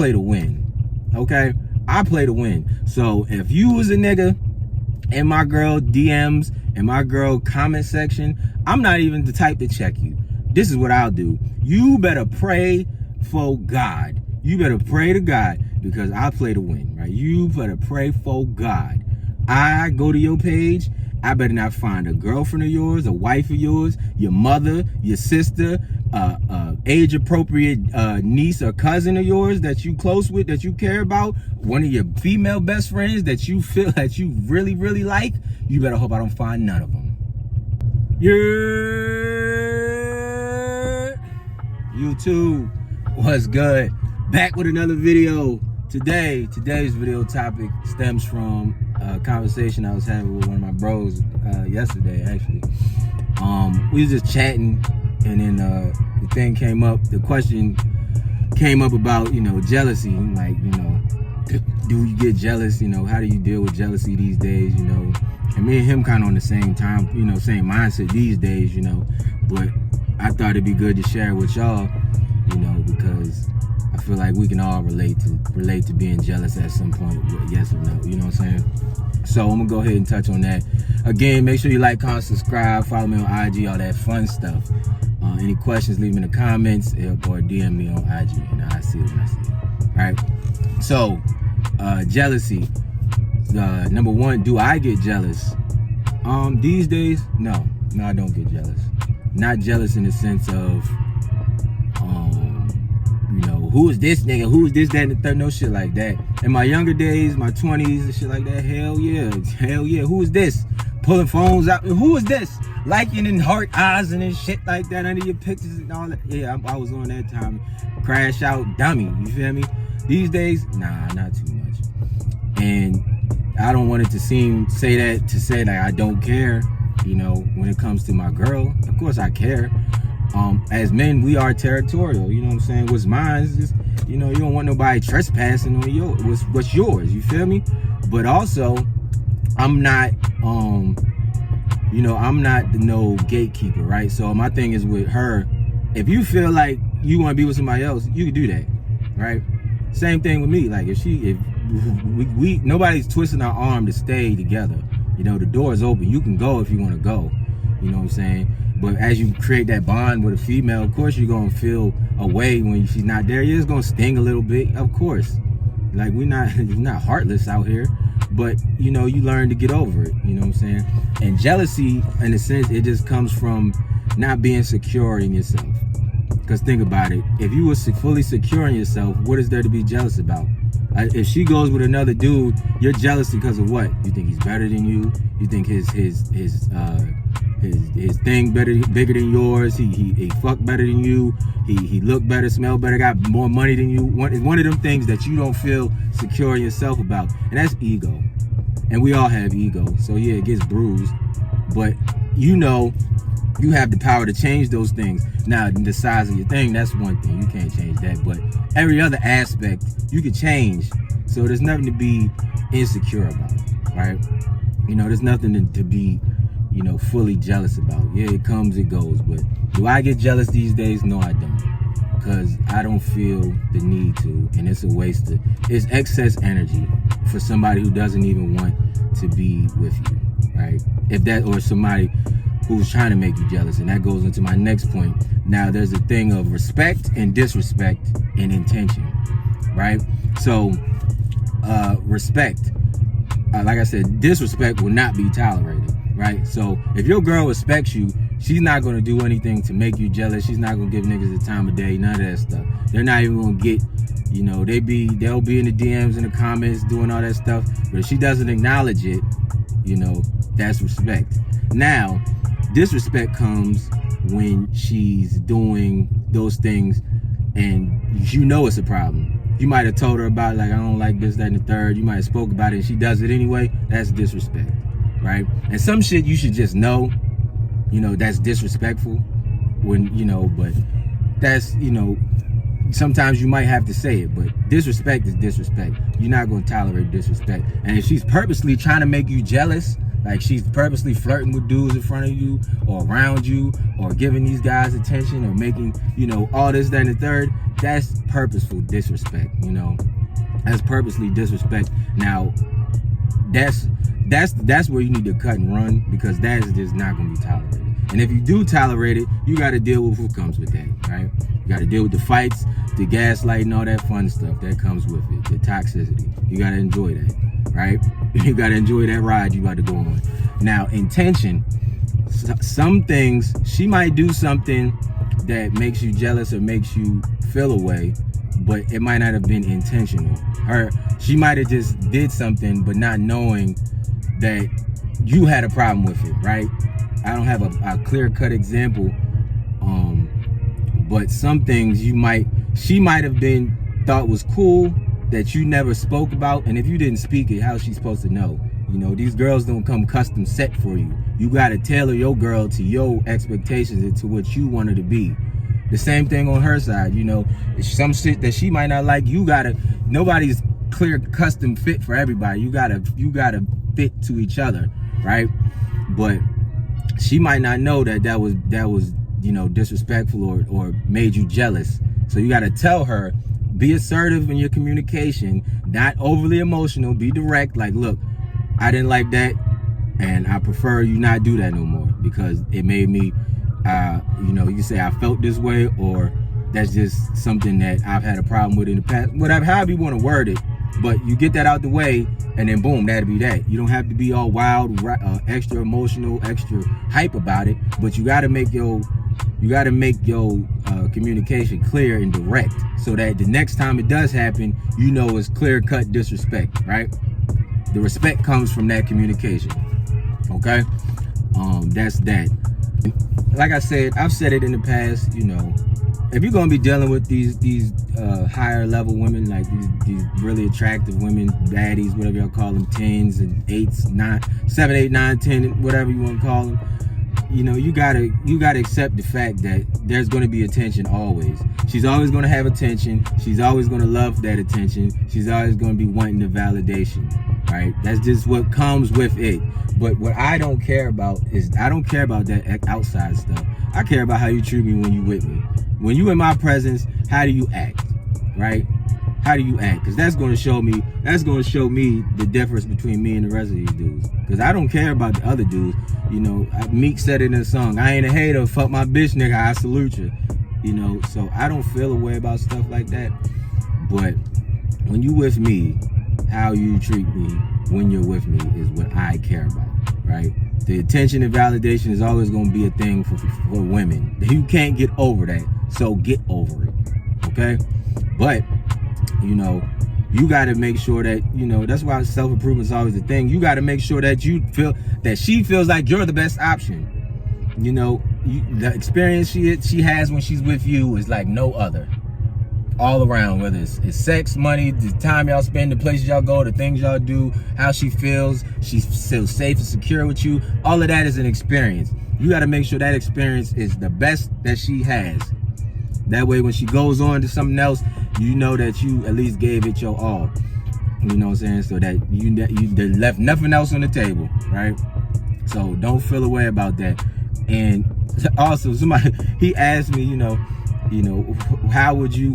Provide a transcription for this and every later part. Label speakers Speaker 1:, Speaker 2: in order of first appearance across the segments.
Speaker 1: play to win, okay? I play to win. So if you was a nigga in my girl DMs, in my girl comment section, I'm not even the type to check you. This is what I'll do. You better pray for God. You better pray to God, because I play to win, right? You better pray for God. I go to your page, I better not find a girlfriend of yours, a wife of yours, your mother, your sister, age appropriate niece or cousin of yours that you close with, that you care about, one of your female best friends that you feel that you really, really like. You better hope I don't find none of them. Yeah. YouTube, what's good? Back with another video. Today's video topic stems from a conversation I was having with one of my bros yesterday, actually. We was just chatting, and then the thing came up, the question came up about, jealousy. Like, do you get jealous? How do you deal with jealousy these days? And me and him kind of on the same time, same mindset these days, but I thought it'd be good to share with y'all, because I feel like we can all relate to being jealous at some point, yes or no, you know what I'm saying? So I'm gonna go ahead and touch on that. Again, make sure you like, comment, subscribe, follow me on IG, all that fun stuff. Any questions, leave them in the comments or DM me on IG, and I see it when I see it. All right. So, jealousy. Number one, do I get jealous? These days, no, I don't get jealous. Not jealous in the sense of, who is this nigga? Who is this, that, and the third? No shit like that. In my younger days, my 20s and shit like that, hell yeah. Who is this? Pulling phones out. Who is this? Liking and heart eyes and shit like that under your pictures and all that. Yeah, I was on that time. Crash out dummy. You feel me? These days, nah, not too much. And I don't want it to say like I don't care, when it comes to my girl. Of course I care. As men, we are territorial, you know what I'm saying? What's mine is just, you don't want nobody trespassing on what's yours, you feel me? But also, I'm not, I'm not no gatekeeper, right? So my thing is with her, if you feel like you want to be with somebody else, you can do that, right? Same thing with me. Like if we nobody's twisting our arm to stay together. The door is open. You can go if you want to go. You know what I'm saying? But as you create that bond with a female, of course you're gonna feel a way when she's not there. Yeah, it's gonna sting a little bit, of course. Like we're not heartless out here, but you learn to get over it. You know what I'm saying? And jealousy, in a sense, it just comes from not being secure in yourself. Because think about it, if you were fully secure in yourself, what is there to be jealous about? If she goes with another dude, you're jealous because of what? You think he's better than you? You think his thing bigger than yours? He fuck better than you? He look better, smell better, got more money than you? It's one of them things that you don't feel secure in yourself about, and that's ego. And we all have ego, so yeah, it gets bruised. But you have the power to change those things. Now, the size of your thing, that's one thing. You can't change that. But every other aspect, you can change. So there's nothing to be insecure about, right? There's nothing to be, fully jealous about. Yeah, it comes, it goes. But do I get jealous these days? No, I don't. Because I don't feel the need to. And it's a waste it's excess energy for somebody who doesn't even want to be with you, right? Or somebody who's trying to make you jealous. And that goes into my next point. Now, there's a thing of respect and disrespect and intention, right? So, respect, like I said, disrespect will not be tolerated, right? So, if your girl respects you, she's not going to do anything to make you jealous. She's not going to give niggas the time of day, none of that stuff. They're not even going to get, they'll be in the DMs and the comments doing all that stuff. But if she doesn't acknowledge it, that's respect. Now, disrespect comes when she's doing those things and it's a problem. You might have told her about, like, I don't like this, that, and the third. You might have spoke about it and she does it anyway. That's disrespect, right? And some shit you should just know, that's disrespectful when, but that's, sometimes you might have to say it, but disrespect is disrespect. You're not going to tolerate disrespect. And if she's purposely trying to make you jealous, Like she's purposely flirting with dudes in front of you or around you or giving these guys attention or making, you know, all this, that, and the third. That's purposeful disrespect, you know. That's purposely disrespect. Now, that's where you need to cut and run, because that is just not going to be tolerated. And if you do tolerate it, you got to deal with what comes with that, right? You got to deal with the fights, the gaslighting, all that fun stuff that comes with it, the toxicity. You got to enjoy that, right? You got to enjoy that ride you about to go on. Now, intention, some things, she might do something that makes you jealous or makes you feel a way, but it might not have been intentional. She might have just did something, but not knowing that you had a problem with it, right? I don't have a clear-cut example, but some things she might have thought was cool that you never spoke about, and if you didn't speak it, how's she supposed to know? You know, these girls don't come custom set for you. You gotta tailor your girl to your expectations and to what you want her to be. The same thing on her side, you know, some shit that she might not like, nobody's clear custom fit for everybody. You gotta fit to each other, right? But she might not know that was you know, disrespectful or made you jealous. So you gotta tell her, be assertive in your communication, not overly emotional, be direct, like, look, I didn't like that, and I prefer you not do that no more, because it made me, you know, you can say I felt this way, or that's just something that I've had a problem with in the past, whatever, however you want to word it. But you get that out the way, and then boom, that'll be that. You don't have to be all wild, extra emotional, extra hype about it, but you got to make your communication clear and direct, so that the next time it does happen, you know it's clear-cut disrespect, right? The respect comes from that communication, okay? That's that. Like I said, I've said it in the past, you know, if you're gonna be dealing with these higher level women, like these really attractive women, baddies, whatever y'all call them, 10s and 8s, 7, 8, 9, 10, whatever you want to call them, you know, you gotta accept the fact that there's gonna be attention always. She's always gonna have attention. She's always gonna love that attention. She's always gonna be wanting the validation, right? That's just what comes with it. But what I don't care about is, I don't care about that outside stuff. I care about how you treat me when you with me. When you in my presence, how do you act, right? How do you act? Because that's going to show me the difference between me and the rest of these dudes. Because I don't care about the other dudes. You know, Meek said it in a song, I ain't a hater, fuck my bitch, nigga, I salute you. You know, so I don't feel a way about stuff like that. But when you with me, how you treat me when you're with me is what I care about, right? The attention and validation is always going to be a thing for women. You can't get over that, so get over it, okay? But, you know, you got to make sure that, you know, that's why self-improvement is always the thing. You got to make sure that you feel that she feels like you're the best option. You know, the experience she has when she's with you is like no other. All around, whether it's sex, money, the time y'all spend, the places y'all go, the things y'all do, how she feels, she's still safe and secure with you. All of that is an experience. You got to make sure that experience is the best that she has. That way, when she goes on to something else, you know that you at least gave it your all. You know what I'm saying? So that you left nothing else on the table, right? So don't feel a way about that. And also, somebody, he asked me, you know, how would you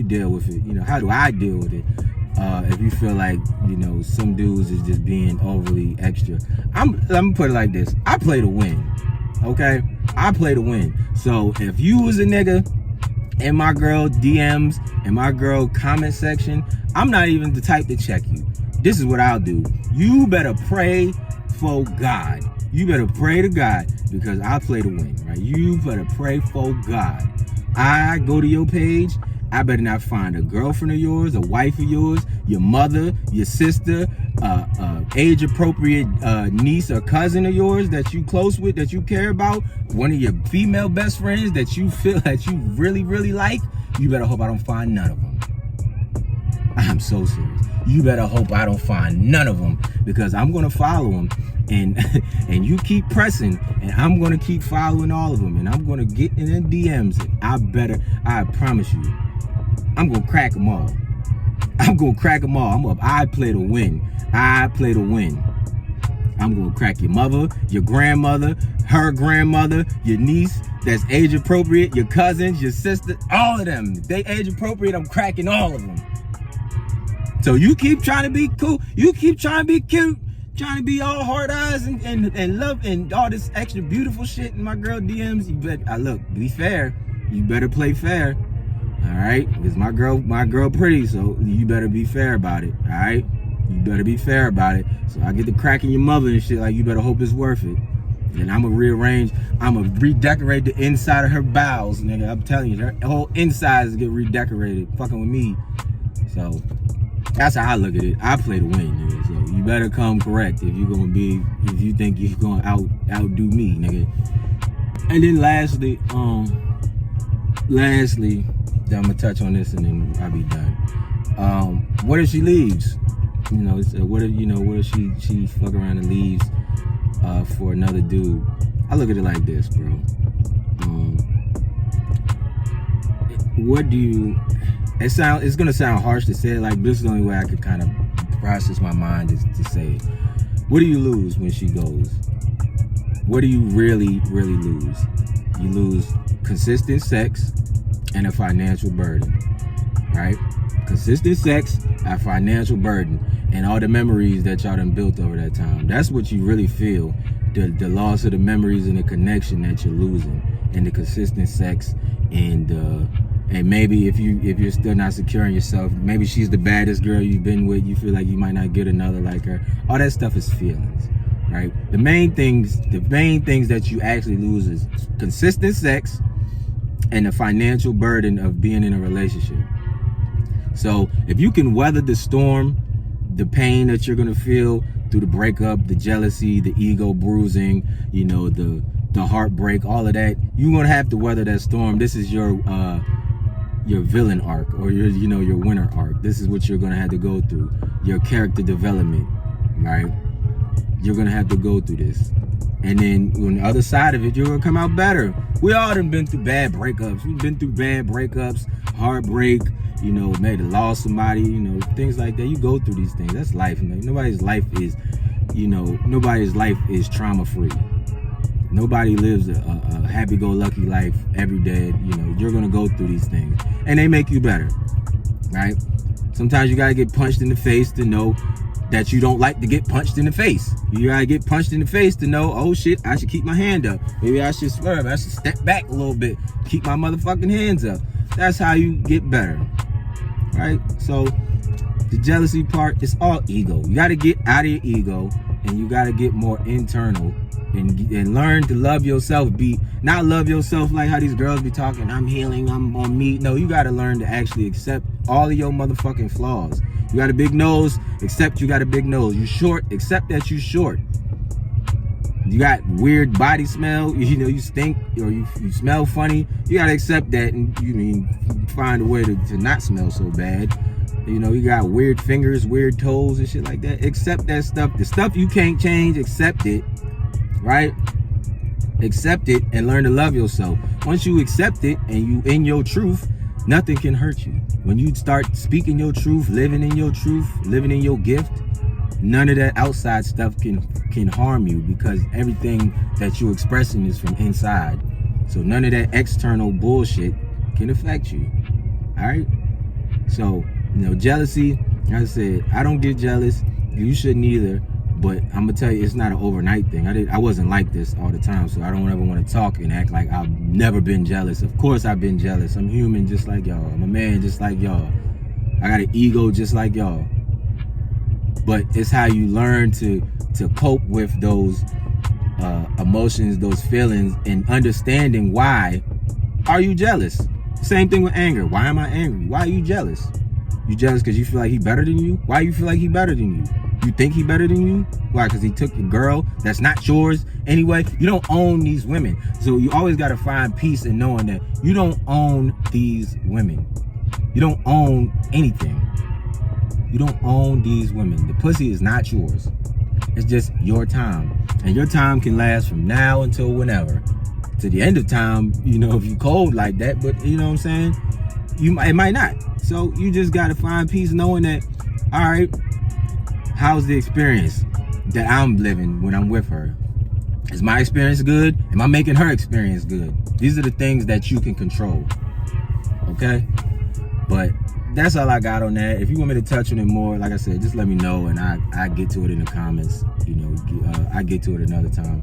Speaker 1: deal with it? You know, how do I deal with it? If you feel like, you know, some dudes is just being overly extra. Let me put it like this. I play to win, okay? I play to win. So if you was a nigga in my girl DMs and my girl comment section, I'm not even the type to check you. This is what I'll do. You better pray for God. You better pray to God, because I play to win, right? You better pray for God. I go to your page, I better not find a girlfriend of yours, a wife of yours, your mother, your sister, age-appropriate niece or cousin of yours that you close with, that you care about, one of your female best friends that you feel that you really, really like. You better hope I don't find none of them. I'm so serious. You better hope I don't find none of them, because I'm going to follow them. And you keep pressing, and I'm going to keep following all of them, and I'm going to get in the DMs. I promise you, I'm going to crack them all. I play to win. I I'm gonna crack your mother, your grandmother, her grandmother, your niece that's age appropriate, your cousins, your sister, all of them. If they age appropriate, I'm cracking all of them. So you keep trying to be cool, you keep trying to be cute, trying to be all hard eyes and love and all this extra beautiful shit in my girl DMs. You better look, be fair. You better play fair. All right, because my girl pretty, so you better be fair about it. All right, you better be fair about it. So I get to cracking your mother and shit, like, you better hope it's worth it. And I'm gonna rearrange, I'm gonna redecorate the inside of her bowels, nigga. I'm telling you, her whole insides get redecorated, fucking with me. So that's how I look at it. I play to win, nigga. So you better come correct if you think you're gonna outdo me, nigga. And then lastly, I'm gonna touch on this and then I'll be done. What if she leaves? What if she fuck around and leaves for another dude? I look at it like this, bro. It's gonna sound harsh to say it like this. Is the only way I could kind of process my mind is to say, what do you lose when she goes? What do you really lose? You lose consistent sex and a financial burden, right? Consistent sex, a financial burden, and all the memories that y'all done built over that time. That's what you really feel, the loss of the memories and the connection that you're losing, and the consistent sex, and maybe if you're still not secure in yourself, maybe she's the baddest girl you've been with, you feel like you might not get another like her. All that stuff is feelings, right? The main things that you actually lose is consistent sex and the financial burden of being in a relationship. So if you can weather the storm, the pain that you're gonna feel through the breakup, the jealousy, the ego bruising, the heartbreak, all of that, you're gonna have to weather that storm. This is your villain arc, or your winner arc. This is what you're gonna have to go through. Your character development, right? You're gonna have to go through this. And then on the other side of it, you're gonna come out better. We all done been through bad breakups. We've been through bad breakups, heartbreak, maybe lost somebody, things like that. You go through these things. That's life. Nobody's life is trauma-free. Nobody lives a happy-go-lucky life every day. You're gonna go through these things, and they make you better, right? Sometimes you gotta get punched in the face to know that you don't like to get punched in the face. You gotta get punched in the face to know, oh shit, I should keep my hand up. Maybe I should swerve. I should step back a little bit, keep my motherfucking hands up. That's how you get better, right? So the jealousy part, it's all ego. You gotta get out of your ego, and you gotta get more internal and learn to love yourself. Not love yourself like how these girls be talking, I'm healing, I'm on me. No, you gotta learn to actually accept all of your motherfucking flaws. You got a big nose, accept you got a big nose. You short, accept that you short. You got weird body smell, you stink, or you smell funny. You gotta accept that, and find a way to not smell so bad. You got weird fingers, weird toes and shit like that. Accept that stuff. The stuff you can't change, accept it, right? Accept it and learn to love yourself. Once you accept it and you in your truth, nothing can hurt you. When you start speaking your truth, living in your truth, living in your gift, none of that outside stuff can harm you, because everything that you're expressing is from inside. So none of that external bullshit can affect you. All right? So, jealousy, like I said, I don't get jealous. You shouldn't either. But I'm gonna tell you, it's not an overnight thing. I wasn't like this all the time, so I don't ever want to talk and act like I've never been jealous. Of course I've been jealous. I'm human just like y'all. I'm a man just like y'all. I got an ego just like y'all. But it's how you learn to cope with those emotions, those feelings, and understanding why are you jealous. Same thing with anger. Why am I angry? Why are you jealous? You jealous because you feel like he better than you? Why you feel like he better than you? You think he better than you? Why? Because he took your girl that's not yours anyway. You don't own these women. So you always got to find peace in knowing that you don't own these women. You don't own anything. You don't own these women. The pussy is not yours. It's just your time. And your time can last from now until whenever. To the end of time, if you cold like that, but you know what I'm saying? It might not. So you just got to find peace knowing that, all right, how's the experience? that I'm living when I'm with her. Is my experience good? Am I making her experience good? These are the things that you can control. Okay? But that's all I got on that. If you want me to touch on it more, like I said, just let me know, and I get to it in the comments. You know, I get to it another time.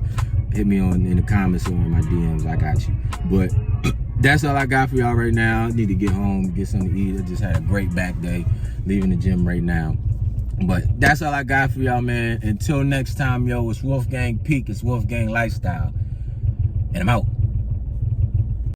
Speaker 1: Hit me in the comments or in my DMs. I got you. But that's all I got for y'all right now. I need to get home, get something to eat. I just had a great back day, leaving the gym right now. But that's all I got for y'all, man. Until next time, yo, it's WolfgangPeak. It's Wolfgang Lifestyle. And I'm out.